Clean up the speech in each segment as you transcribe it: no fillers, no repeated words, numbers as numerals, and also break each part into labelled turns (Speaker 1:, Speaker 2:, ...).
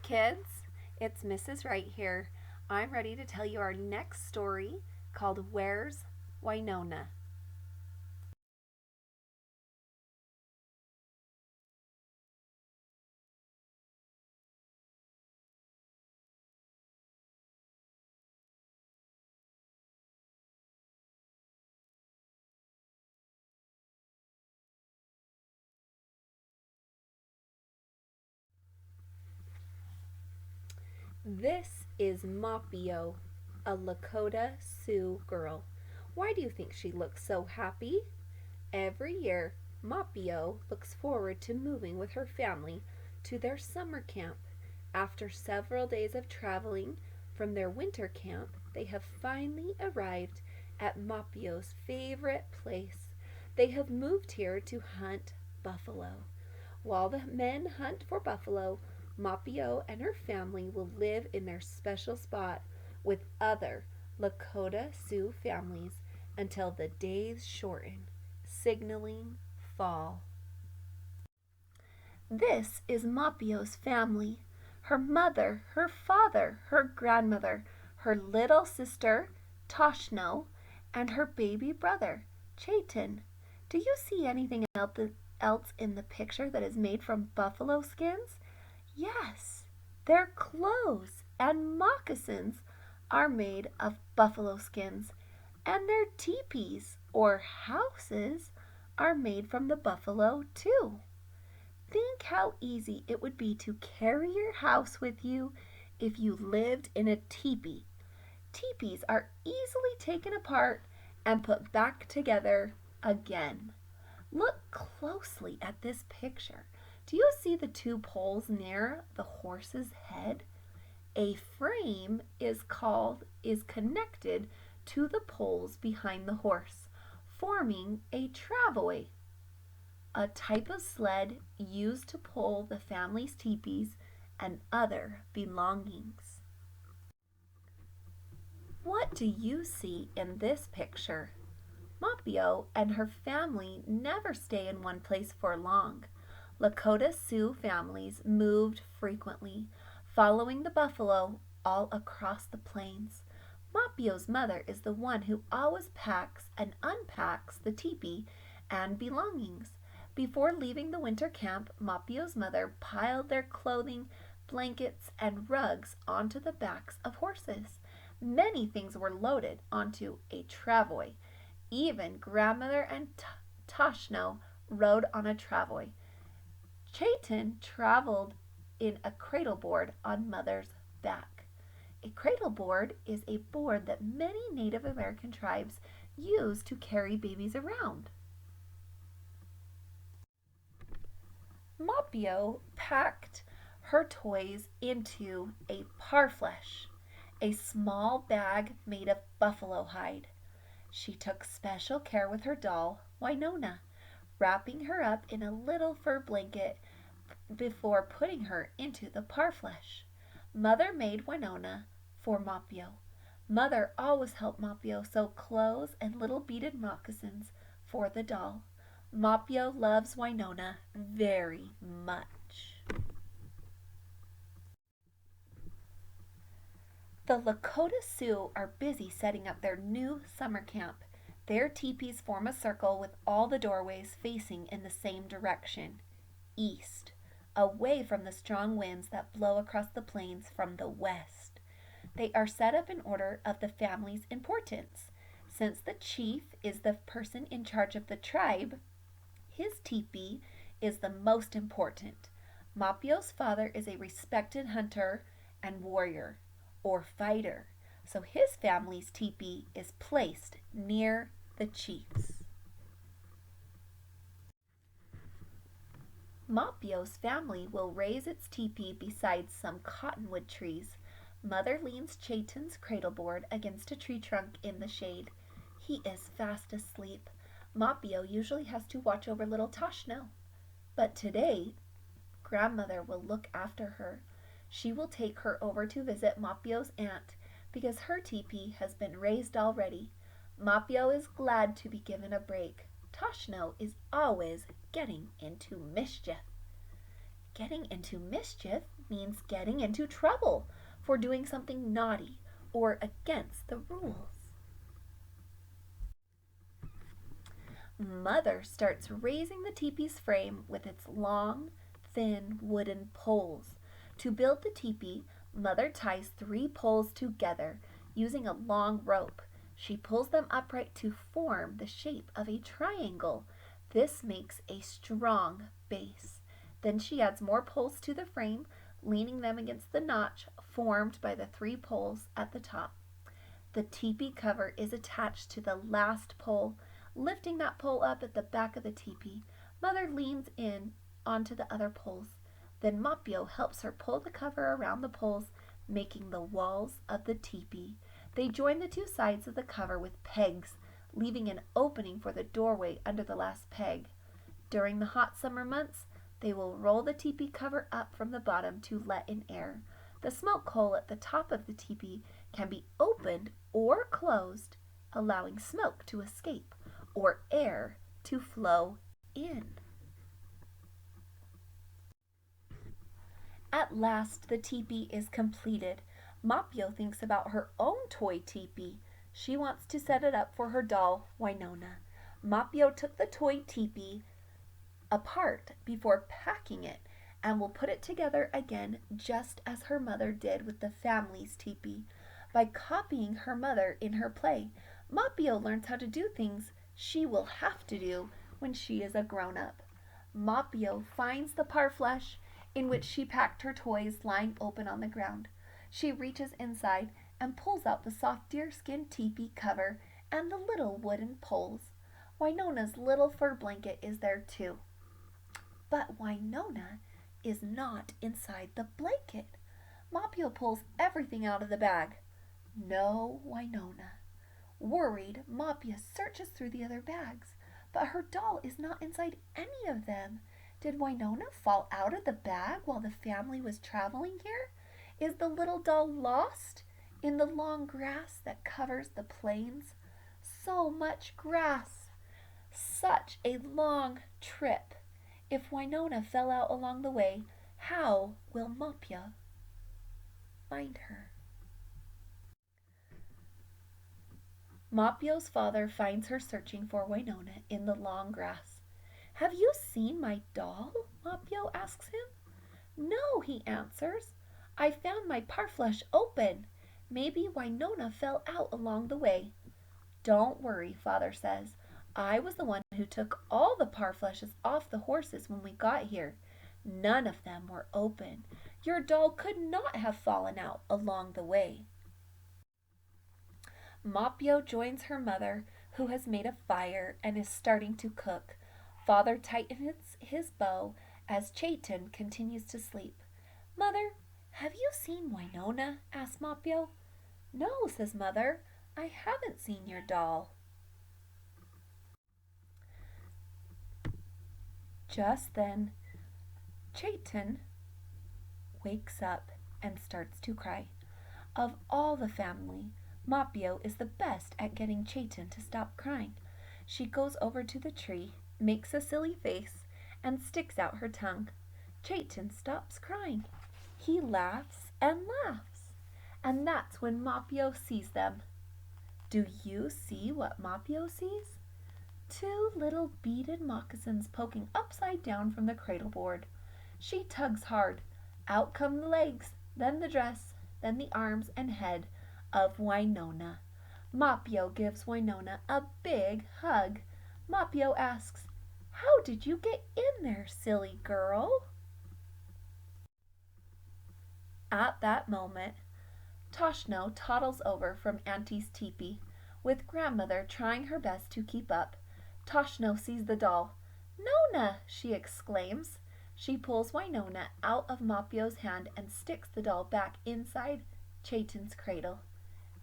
Speaker 1: kids, it's Mrs. Wright here. I'm ready to tell you our next story called Where's Wynonna? This is Maffeo, a Lakota Sioux girl. Why do you think she looks so happy? Every year, Maffeo looks forward to moving with her family to their summer camp. After several days of traveling from their winter camp, they have finally arrived at Maffeo's favorite place. They have moved here to hunt buffalo. While the men hunt for buffalo, Maffeo and her family will live in their special spot with other Lakota Sioux families until the days shorten, signaling fall. This is Maffeo's family. Her mother, her father, her grandmother, her little sister, Toshno, and her baby brother, Jatin. Do you see anything else in the picture that is made from buffalo skins? Yes, their clothes and moccasins are made of buffalo skins, and their teepees or houses are made from the buffalo too. Think how easy it would be to carry your house with you if you lived in a teepee. Teepees are easily taken apart and put back together again. Look closely at this picture. Do you see the two poles near the horse's head? A frame is connected to the poles behind the horse, forming a travois, a type of sled used to pull the family's teepees and other belongings. What do you see in this picture? Maffeo and her family never stay in one place for long. Lakota Sioux families moved frequently, following the buffalo all across the plains. Maffeo's mother is the one who always packs and unpacks the teepee and belongings. Before leaving the winter camp, Maffeo's mother piled their clothing, blankets, and rugs onto the backs of horses. Many things were loaded onto a travois. Even grandmother and Toshno rode on a travois. Jatin traveled in a cradleboard on mother's back. A cradleboard is a board that many Native American tribes use to carry babies around. Maffeo packed her toys into a parfleche, a small bag made of buffalo hide. She took special care with her doll, Winona, wrapping her up in a little fur blanket before putting her into the parfleche. Mother made Winona for Maffeo. Mother always helped Maffeo sew clothes and little beaded moccasins for the doll. Maffeo loves Winona very much. The Lakota Sioux are busy setting up their new summer camp. Their teepees form a circle with all the doorways facing in the same direction, east, away from the strong winds that blow across the plains from the west. They are set up in order of the family's importance. Since the chief is the person in charge of the tribe, his teepee is the most important. Maffeo's father is a respected hunter and warrior, or fighter, so his family's teepee is placed near the chief's. Maffeo's family will raise its teepee beside some cottonwood trees. Mother leans Jatin's cradleboard against a tree trunk in the shade. He is fast asleep. Maffeo usually has to watch over little Toshno, but today grandmother will look after her. She will take her over to visit Maffeo's aunt because her teepee has been raised already. Maffeo is glad to be given a break. Toshno is always getting into mischief. Getting into mischief? means getting into trouble for doing something naughty or against the rules. Mother starts raising the teepee's frame with its long, thin wooden poles. To build the teepee, Mother ties 3 poles together using a long rope. She pulls them upright to form the shape of a triangle. This makes a strong base. Then she adds more poles to the frame, leaning them against the notch formed by the 3 poles at the top. The teepee cover is attached to the last pole. Lifting that pole up at the back of the teepee, Mother leans in onto the other poles. Then Maffeo helps her pull the cover around the poles, making the walls of the teepee. They join the 2 sides of the cover with pegs, leaving an opening for the doorway under the last peg. During the hot summer months, they will roll the teepee cover up from the bottom to let in air. The smoke hole at the top of the teepee can be opened or closed, allowing smoke to escape or air to flow in. At last, the teepee is completed. Maffeo thinks about her own toy teepee. She wants to set it up for her doll, Wynonna. Maffeo took the toy teepee apart before packing it and will put it together again just as her mother did with the family's teepee. By copying her mother in her play, Maffeo learns how to do things she will have to do when she is a grown-up. Maffeo finds the parfleche in which she packed her toys lying open on the ground. She reaches inside and pulls out the soft deerskin teepee cover and the little wooden poles. Wynonna's little fur blanket is there too. But Winona is not inside the blanket. Maffeo pulls everything out of the bag. No Wynonna. Worried, Maffeo searches through the other bags, but her doll is not inside any of them. Did Wynonna fall out of the bag while the family was traveling here? Is the little doll lost in the long grass that covers the plains? So much grass. Such a long trip. If Wynonna fell out along the way, how will Maffeo find her? Maffeo's father finds her searching for Wynonna in the long grass. "Have you seen my doll?" Maffeo asks him. "No," he answers. "I found my parfleche open. Maybe Wynonna fell out along the way." "Don't worry," Father says. "I was the one who took all the parfleches off the horses when we got here. None of them were open. Your doll could not have fallen out along the way." Maffeo joins her mother, who has made a fire and is starting to cook. Father tightens his bow as Jatin continues to sleep. "Mother, have you seen Wynonna?" asks Maffeo. "No," says Mother. "I haven't seen your doll." Just then, Jatin wakes up and starts to cry. Of all the family, Maffeo is the best at getting Jatin to stop crying. She goes over to the tree, makes a silly face, and sticks out her tongue. Jatin stops crying. He laughs and laughs, and that's when Maffeo sees them. Do you see what Maffeo sees? 2 little beaded moccasins poking upside down from the cradleboard. She tugs hard. Out come the legs, then the dress, then the arms and head of Wynonna. Maffeo gives Wynonna a big hug. Maffeo asks, "How did you get in there, silly girl?" At that moment, Toshno toddles over from Auntie's teepee, with Grandmother trying her best to keep up. Toshno sees the doll. "Nona!" she exclaims. She pulls Wynonna out of Maffeo's hand and sticks the doll back inside Jatin's cradle.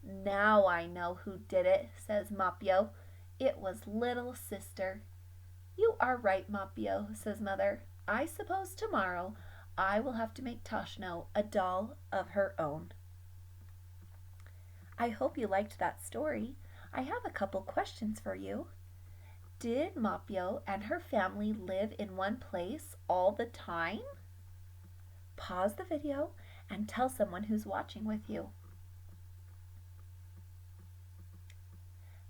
Speaker 1: "Now I know who did it," says Maffeo. "It was little sister." "You are right, Maffeo," says Mother. "I suppose tomorrow I will have to make Toshno a doll of her own." I hope you liked that story. I have a couple questions for you. Did Maffeo and her family live in one place all the time? Pause the video and tell someone who's watching with you.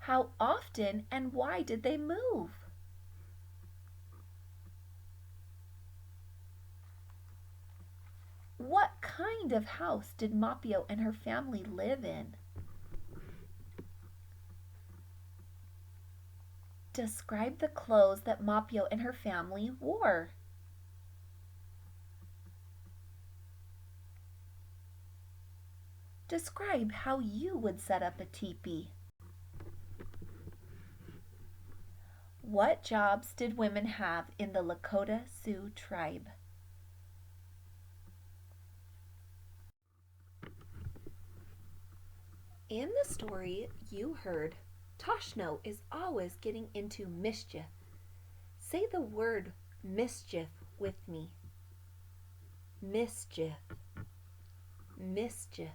Speaker 1: How often and why did they move? What kind of house did Maffeo and her family live in? Describe the clothes that Maffeo and her family wore. Describe how you would set up a teepee. What jobs did women have in the Lakota Sioux tribe? In the story you heard, Toshno is always getting into mischief. Say the word mischief with me. Mischief. Mischief.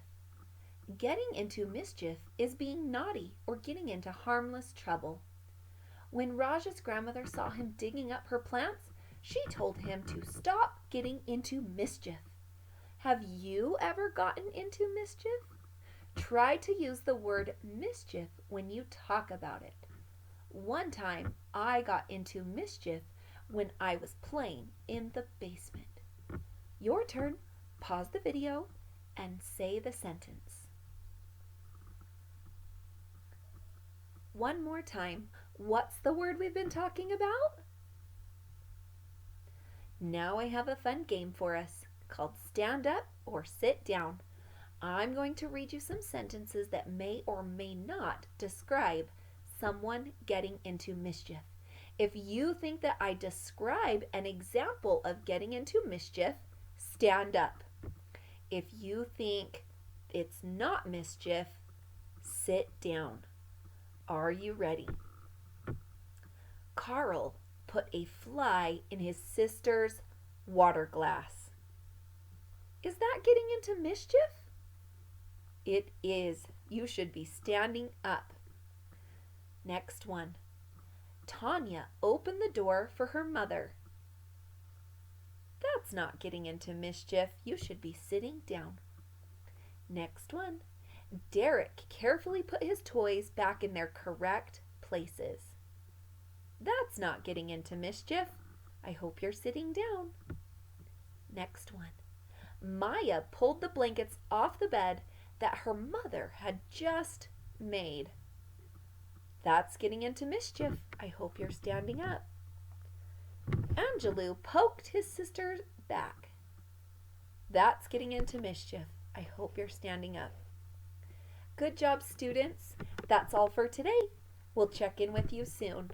Speaker 1: Getting into mischief is being naughty or getting into harmless trouble. When Raja's grandmother saw him digging up her plants, she told him to stop getting into mischief. Have you ever gotten into mischief? Try to use the word mischief when you talk about it. One time I got into mischief when I was playing in the basement. Your turn. Pause the video and say the sentence. One more time. What's the word we've been talking about? Now I have a fun game for us called Stand Up or Sit Down. I'm going to read you some sentences that may or may not describe someone getting into mischief. If you think that I describe an example of getting into mischief, stand up. If you think it's not mischief, sit down. Are you ready? Carl put a fly in his sister's water glass. Is that getting into mischief? It is. You should be standing up. Next one. Tanya opened the door for her mother. That's not getting into mischief. You should be sitting down. Next one. Derek carefully put his toys back in their correct places. That's not getting into mischief. I hope you're sitting down. Next one. Maya pulled the blankets off the bed that her mother had just made. That's getting into mischief. I hope you're standing up. Angelou poked his sister's back. That's getting into mischief. I hope you're standing up. Good job, students. That's all for today. We'll check in with you soon.